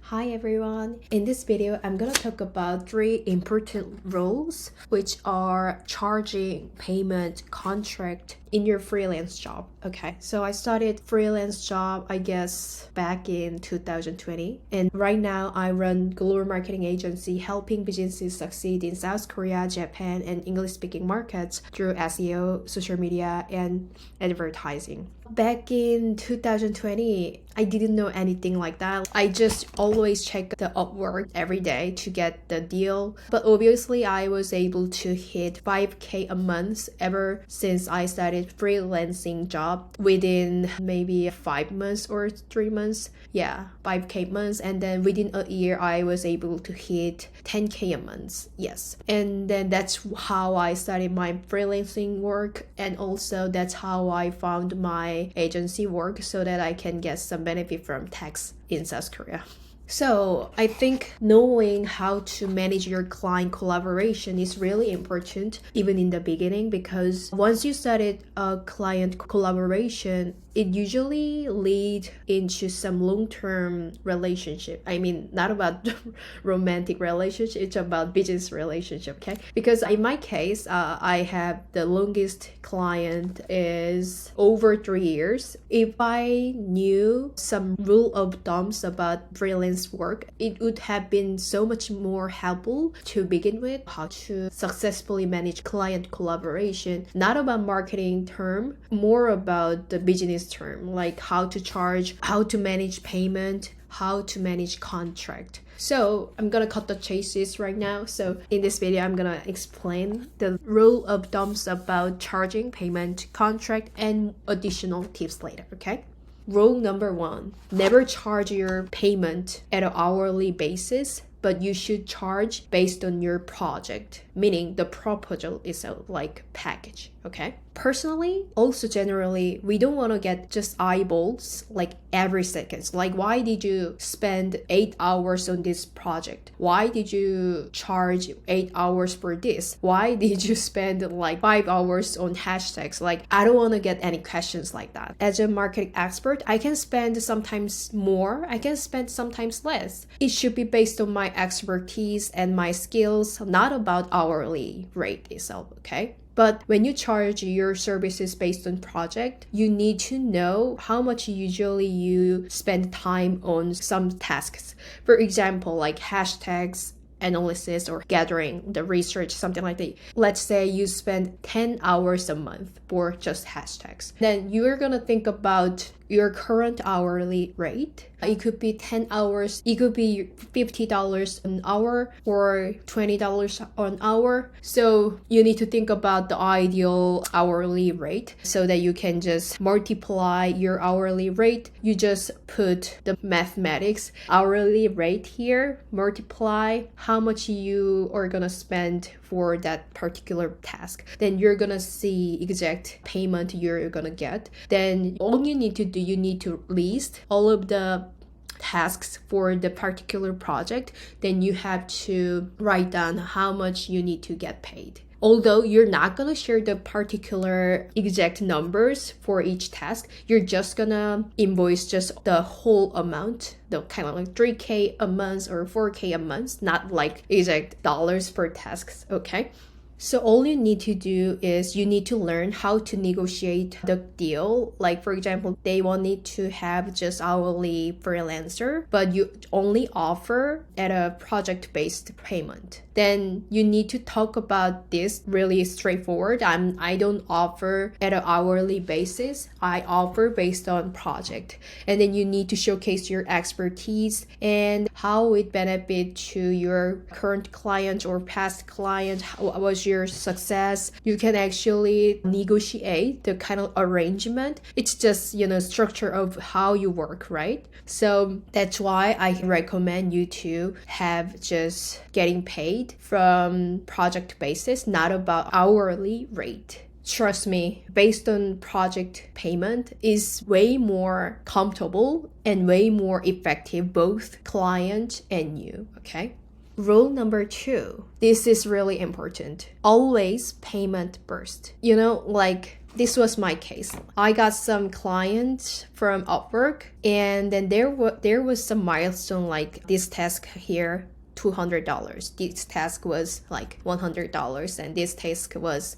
Hi everyone! In this video, I'm gonna talk about 3 important rules, which are charging, payment, contract in your freelance job. Okay, so I started freelance job, I guess, back in 2020. And right now, I run global marketing agency helping businesses succeed in South Korea, Japan, and English-speaking markets through SEO, social media, and advertising. Back in 2020, I didn't know anything like that. I just always check the Upwork every day to get the deal. But obviously, I was able to hit 5K a month ever since I started freelancing job within maybe 5 months or 3 months. Yeah, 5K months. And then within a year, I was able to hit 10K a month. Yes. And then that's how I started my freelancing work. And also that's how I found my agency work so that I can get some benefit from tax in South Korea. So I think knowing how to manage your client collaboration is really important even in the beginning, because once you started a client collaboration, it usually leads into some long-term relationship. I mean, not about romantic relationship, it's about business relationship, okay? Because in my case, I have the longest client is over 3 years. If I knew some rule of thumbs about freelance work, it would have been so much more helpful to begin with, how to successfully manage client collaboration, not about marketing term, more about the business term, like how to charge, how to manage payment, how to manage contract. So I'm gonna cut the chases right now. So in this video, I'm gonna explain the rule of thumbs about charging, payment, contract, and additional tips later, okay? Rule number 1, never charge your payment at an hourly basis, but you should charge based on your project, meaning the proposal itself, like package, okay? Personally, also generally, we don't want to get just eyeballs like every second. Like, why did you spend 8 hours on this project? Why did you charge 8 hours for this? Why did you spend like 5 hours on hashtags? Like, I don't want to get any questions like that. As a marketing expert, I can spend sometimes more, I can spend sometimes less. It should be based on my expertise and my skills, not about hourly rate itself, okay? But when you charge your services based on project, you need to know how much usually you spend time on some tasks. For example, like hashtags, analysis, or gathering the research, something like that. Let's say you spend 10 hours a month for just hashtags. Then you're gonna think about your current hourly rate. It could be 10 hours, it could be $50 an hour or $20 an hour. So you need to think about the ideal hourly rate so that you can just multiply your hourly rate. You just put the mathematics hourly rate here, multiply how much you are gonna spend for that particular task. Then you're gonna see exact payment you're gonna get. Then all you need to do, you need to list all of the tasks for the particular project. Then you have to write down how much you need to get paid. Although you're not gonna share the particular exact numbers for each task, you're just gonna invoice just the whole amount, the kind of like 3K a month or 4K a month, not like exact dollars for tasks, okay? So all you need to do is you need to learn how to negotiate the deal. Like, for example, they wanted to have just hourly freelancer, but you only offer at a project-based payment. Then you need to talk about this really straightforward. I don't offer at an hourly basis. I offer based on project. And then you need to showcase your expertise and how it benefits to your current client or past client. What was your success? You can actually negotiate the kind of arrangement. It's just, structure of how you work, right? So that's why I recommend you to have just getting paid from project basis, not about hourly rate. Trust me, based on project payment is way more comfortable and way more effective, both client and you, okay? Rule number 2, this is really important. Always payment first. Like This was my case. I got some clients from Upwork, and then there was some milestone like this task here, $200. This task was like $100, and this task was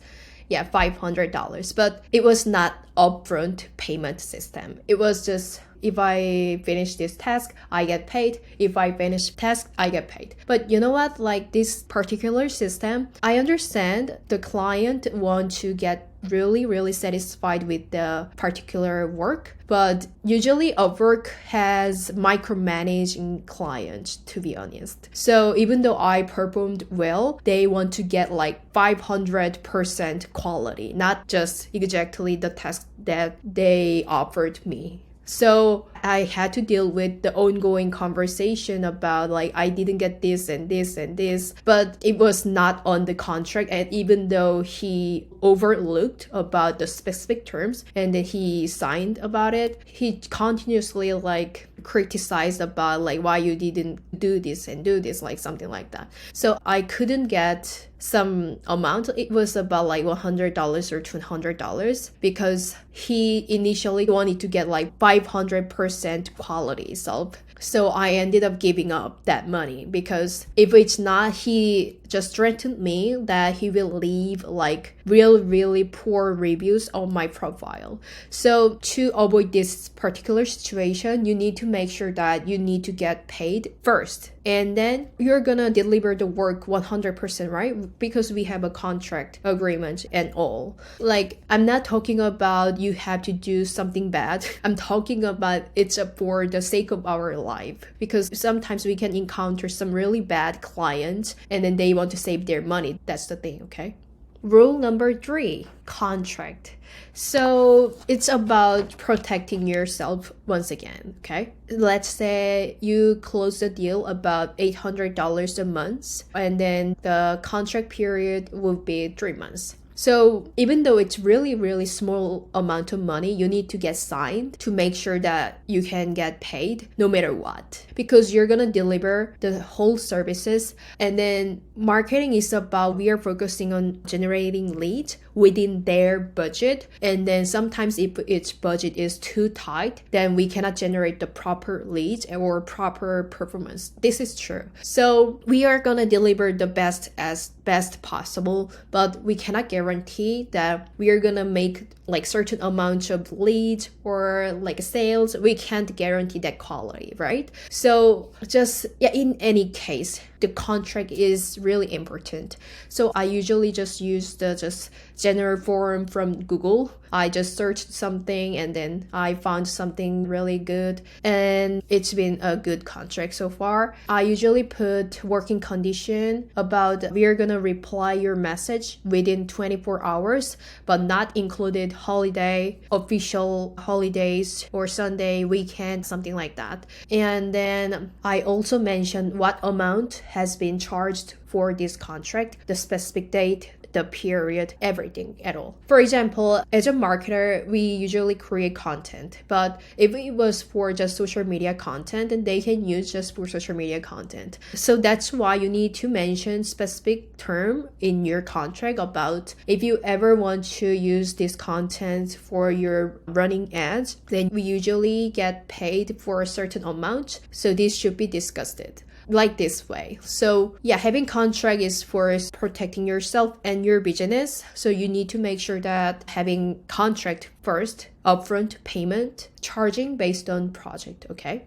$500. But it was not upfront payment system. It was just, if I finish this task, I get paid. If I finish task, I get paid. But you know what? Like this particular system, I understand the client want to get really satisfied with the particular work, but usually Upwork has micromanaging clients, to be honest. So even though I performed well, they want to get like 500% quality, not just exactly the task that they offered me. So I had to deal with the ongoing conversation about like I didn't get this and this and this, but it was not on the contract. And even though he overlooked about the specific terms and then he signed about it, he continuously like criticized about like why you didn't do this and do this, like something like that. So I couldn't get some amount. It was about like $100 or $200 because he initially wanted to get like 500% quality. So I ended up giving up that money because if it's not, he just threatened me that he will leave like really poor reviews on my profile. So to avoid this particular situation, you need to make sure that you need to get paid first. And then you're gonna deliver the work 100%, right? Because we have a contract agreement and all. Like, I'm not talking about you have to do something bad. I'm talking about it's for the sake of our life. Because sometimes we can encounter some really bad clients and then they want to save their money. That's the thing, okay? Rule number 3, contract. So it's about protecting yourself once again, okay? Let's say you close the deal about $800 a month, and then the contract period will be 3 months. So even though it's really small amount of money, you need to get signed to make sure that you can get paid no matter what, because you're gonna deliver the whole services. And then marketing is about, we are focusing on generating leads within their budget. And then sometimes if its budget is too tight, then we cannot generate the proper leads or proper performance. This is true. So we are gonna deliver the best possible, but we cannot guarantee that we are gonna make like certain amount of leads or like sales. We can't guarantee that quality, right? So just in any case, the contract is really important. So I usually just use the general form from Google. I just searched something and then I found something really good, and it's been a good contract so far. I usually put working condition about we are gonna reply your message within 24 hours, but not included holiday, official holidays or Sunday, weekend, something like that. And then I also mentioned what amount has been charged for this contract, the specific date, the period, everything at all. For example, as a marketer, we usually create content, but if it was for just social media content, then they can use just for social media content. So that's why you need to mention specific term in your contract about if you ever want to use this content for your running ads, then we usually get paid for a certain amount. So this should be discussed like this way. So having contract is for protecting yourself and your business. So you need to make sure that having contract first, upfront payment, charging based on project, okay?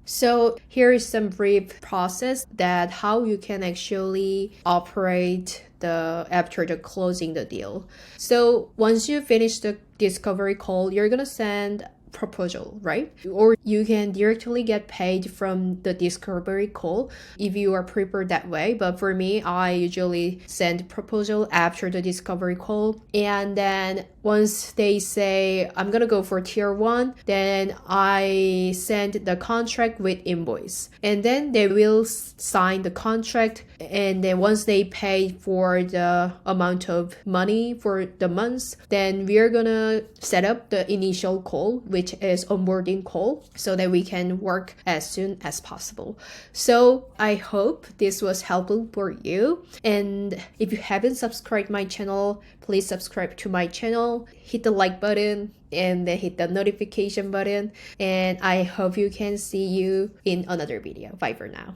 So here is some brief process that how you can actually operate after the closing the deal. So once you finish the discovery call, you're gonna send proposal, right? Or you can directly get paid from the discovery call if you are prepared that way. But for me, I usually send proposal after the discovery call. And then once they say, I'm gonna go for tier 1, then I send the contract with invoice. And then they will sign the contract. And then once they pay for the amount of money for the months, then we are gonna set up the initial call, which is onboarding call, so that we can work as soon as possible. So I hope this was helpful for you. And if you haven't subscribed my channel, please subscribe to my channel channel, hit the like button and then hit the notification button. And I hope you can see you in another video. Bye for now.